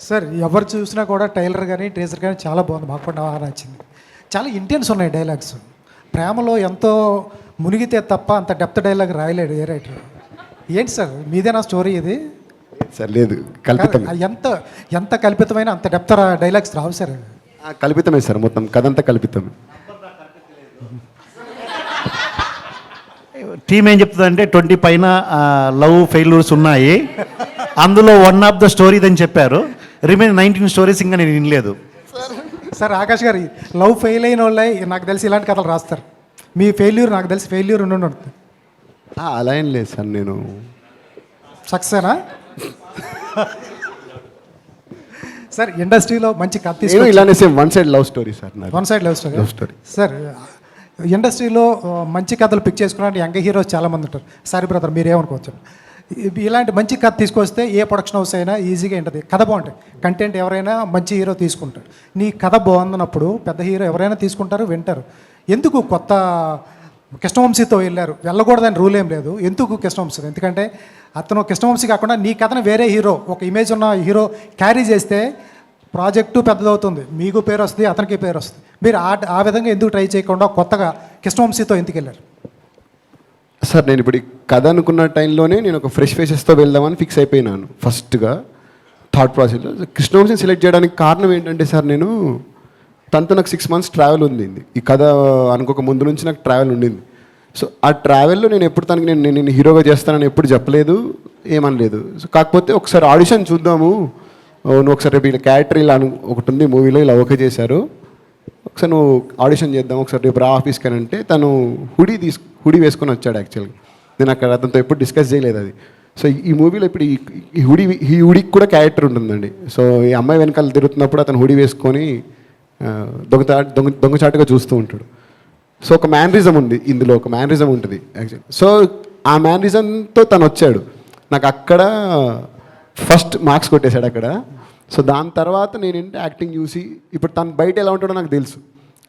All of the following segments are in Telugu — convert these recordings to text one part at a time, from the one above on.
సార్ ఎవరు చూసినా కూడా టైలర్ కానీ టీజర్ కానీ చాలా బాగుంది, మాకు కూడా బాగా నచ్చింది. చాలా ఇంటెన్స్ ఉన్నాయి డైలాగ్స్. ప్రేమలో ఎంతో మునిగితే తప్ప అంత డెప్త్ డైలాగ్ రాయలేడు ఏ రైటర్. ఏంటి సార్ మీదేనా స్టోరీ ఇది? సార్ లేదు, కల్పితం. ఎంత ఎంత కల్పితమైన అంత డెప్త్ డైలాగ్స్ రావు సార్. కల్పితమే సార్, మొత్తం కథంతా కల్పితమే. టీమ్ ఏం చెప్తుందంటే 20 పైన లవ్ ఫెయిల్యూర్స్ ఉన్నాయి, అందులో వన్ ఆఫ్ ద స్టోరీ అని చెప్పారు. రిమైన్ 19 స్టోరీస్ ఇంకా నేను వినలేదు. సార్ ఆకాష్ గారు లవ్ ఫెయిల్ అయిన వాళ్ళే నాకు తెలిసి ఇలాంటి కథలు రాస్తారు. మీ ఫెయిల్యూర్ నాకు తెలిసి ఫెయిల్యూర్ ఉండి అలా ఏం లేదు సార్, నేను సక్సెనా సార్? ఇండస్ట్రీలో మంచి కథ తీసుకుని ఇలానే same one side love story sir. One side love story sir. ఇండస్ట్రీలో మంచి కథలు పిక్ చేసుకున్నట్టు యంగ్ హీరోస్ చాలామంది ఉంటారు. సారీ బ్రదర్ మీరేమనుకోవచ్చు, ఇలాంటి మంచి కథ తీసుకొస్తే ఏ ప్రొడక్షన్ హౌస్ అయినా ఈజీగా ఉంటుంది. కథ బాగుంటుంది, కంటెంట్ ఎవరైనా మంచి హీరో తీసుకుంటారు. నీ కథ బాగుందన్నప్పుడు పెద్ద హీరో ఎవరైనా తీసుకుంటారు, వింటారు. ఎందుకు కొత్త కృష్ణవంశీతో వెళ్ళకూడదని రూల్ ఏం లేదు. ఎందుకు కృష్ణవంశీ? ఎందుకంటే అతను కృష్ణవంశీ కాకుండా నీ కథను వేరే హీరో, ఒక ఇమేజ్ ఉన్న హీరో క్యారీ చేస్తే ప్రాజెక్టు పెద్దదవుతుంది, మీకు పేరు వస్తుంది, అతనికి పేరు వస్తుంది. మీరు ఆ విధంగా ఎందుకు ట్రై చేయకుండా కొత్తగా కృష్ణవంశీతో ఎందుకు వెళ్ళారు? సార్ నేను ఇప్పుడు కథ అనుకున్న టైంలోనే నేను ఒక ఫ్రెష్ ఫేసెస్తో వెళ్దామని ఫిక్స్ అయిపోయినాను. ఫస్ట్గా థాట్ ప్రాసెస్లో కృష్ణవంశీని సెలెక్ట్ చేయడానికి కారణం ఏంటంటే సార్, నేను తనతో నాకు 6 months ట్రావెల్ ఉంది. ఈ కథ అనుకోక ముందు నుంచి నాకు ట్రావెల్ ఉండింది. సో ఆ ట్రావెల్లో నేను ఎప్పుడు తనకి నేను హీరోగా చేస్తానని ఎప్పుడు చెప్పలేదు, ఏమనలేదు. సో కాకపోతే ఒకసారి ఆడిషన్ చూద్దాము, నువ్వు ఒకసారి రేపు ఇలా క్యారెక్టర్ ఇలా ఒకటి ఉంది మూవీలో, ఇలా ఓకే చేశారు, ఒకసారి నువ్వు ఆడిషన్ చేద్దాం, ఒకసారి రేపు రా ఆఫీస్కి అని అంటే తను హుడీ వేసుకొని వచ్చాడు. యాక్చువల్గా నేను అక్కడ అతనితో ఎప్పుడు డిస్కస్ చేయలేదు అది. సో ఈ మూవీలో ఇప్పుడు ఈ హుడీకి కూడా క్యారెక్టర్ ఉంటుందండి. సో ఈ అమ్మాయి వెనకాల తిరుగుతున్నప్పుడు అతను హుడీ వేసుకొని దొంగచాటుగా చూస్తూ ఉంటాడు. సో ఒక మ్యానరిజం ఉంది ఇందులో, ఒక మ్యానరిజం ఉంటుంది యాక్చువల్లీ. సో ఆ మ్యానరిజంతో తను వచ్చాడు. నాకు అక్కడ ఫస్ట్ మార్క్స్ కొట్టేశాడు అక్కడ. సో దాని తర్వాత నేనేంటి యాక్టింగ్ చూసి ఇప్పుడు తను బయట ఎలా ఉంటాడో నాకు తెలుసు.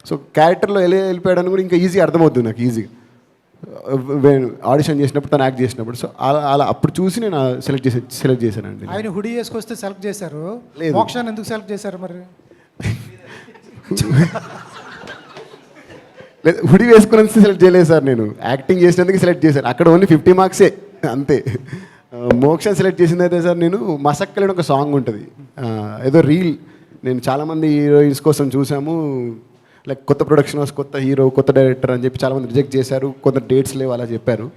సో క్యారెక్టర్లో ఎలా వెళ్ళిపోయాడని కూడా ఇంకా ఈజీ అర్థమవుతుంది నాకు, ఈజీగా ఆడిషన్ చేసినప్పుడు తను యాక్ట్ చేసినప్పుడు. సో అలా అప్పుడు చూసి నేను సెలెక్ట్ చేశానండి. ఆయన హుడీ వేసుకొస్తే సెలెక్ట్ చేశారు, మోక్షాన్ని ఎందుకు సెలెక్ట్ చేశారు మరి? లేదు, హుడీ వేసుకున్నందుకు సెలెక్ట్ చేయలేదు సార్, నేను యాక్టింగ్ చేసినందుకు సెలెక్ట్ చేశాను. అక్కడ ఓన్లీ 50 marks అంతే. మోక్ష సెలెక్ట్ చేసింది అయితే సార్, నేను మసక్కలేని ఒక సాంగ్ ఉంటుంది, ఏదో రీల్. నేను చాలామంది హీరోయిన్స్ కోసం చూసాము, లైక్ కొత్త ప్రొడక్షన్ హౌస్, కొత్త హీరో, కొత్త డైరెక్టర్ అని చెప్పి చాలామంది రిజెక్ట్ చేశారు, కొంత డేట్స్ లేవు అలా చెప్పారు.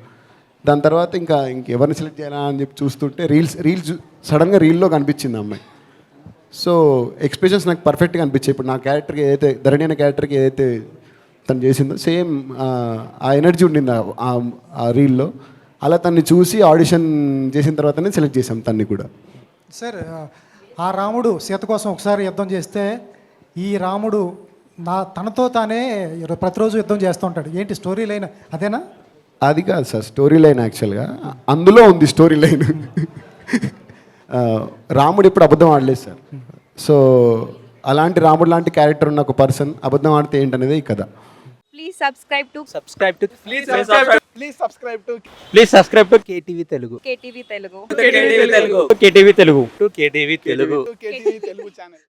దాని తర్వాత ఇంకెవరిని సెలెక్ట్ చేయాలా అని చెప్పి చూస్తుంటే రీల్స్ సడన్గా రీల్లో కనిపించింది అమ్మాయి. సో ఎక్స్ప్రెషన్స్ నాకు పర్ఫెక్ట్గా అనిపించాయి. ఇప్పుడు నా క్యారెక్టర్కి ఏదైతే ధరణి అనే క్యారెక్టర్కి ఏదైతే తను చేసిందో సేమ్ ఆ ఎనర్జీ ఉండింది ఆ రీల్లో. అలా తన్ని చూసి ఆడిషన్ చేసిన తర్వాతనే సెలెక్ట్ చేశాం తన్ని కూడా. సార్ ఆ రాముడు సీత కోసం ఒకసారి యుద్ధం చేస్తే, ఈ రాముడు తనతో తానే ప్రతిరోజు యుద్ధం చేస్తూ ఉంటాడు. ఏంటి స్టోరీ లైన్ అదేనా? అది కాదు సార్ స్టోరీ లైన్, యాక్చువల్గా అందులో ఉంది స్టోరీ లైన్. రాముడు ఇప్పుడు అబద్ధం ఆడలేదు సార్. సో అలాంటి రాముడు లాంటి క్యారెక్టర్ ఉన్న ఒక పర్సన్ అబద్ధం ఆడితే ఏంటనేది ఈ కథ. Please subscribe to KTV Telugu. KTV Telugu. KTV Telugu channel.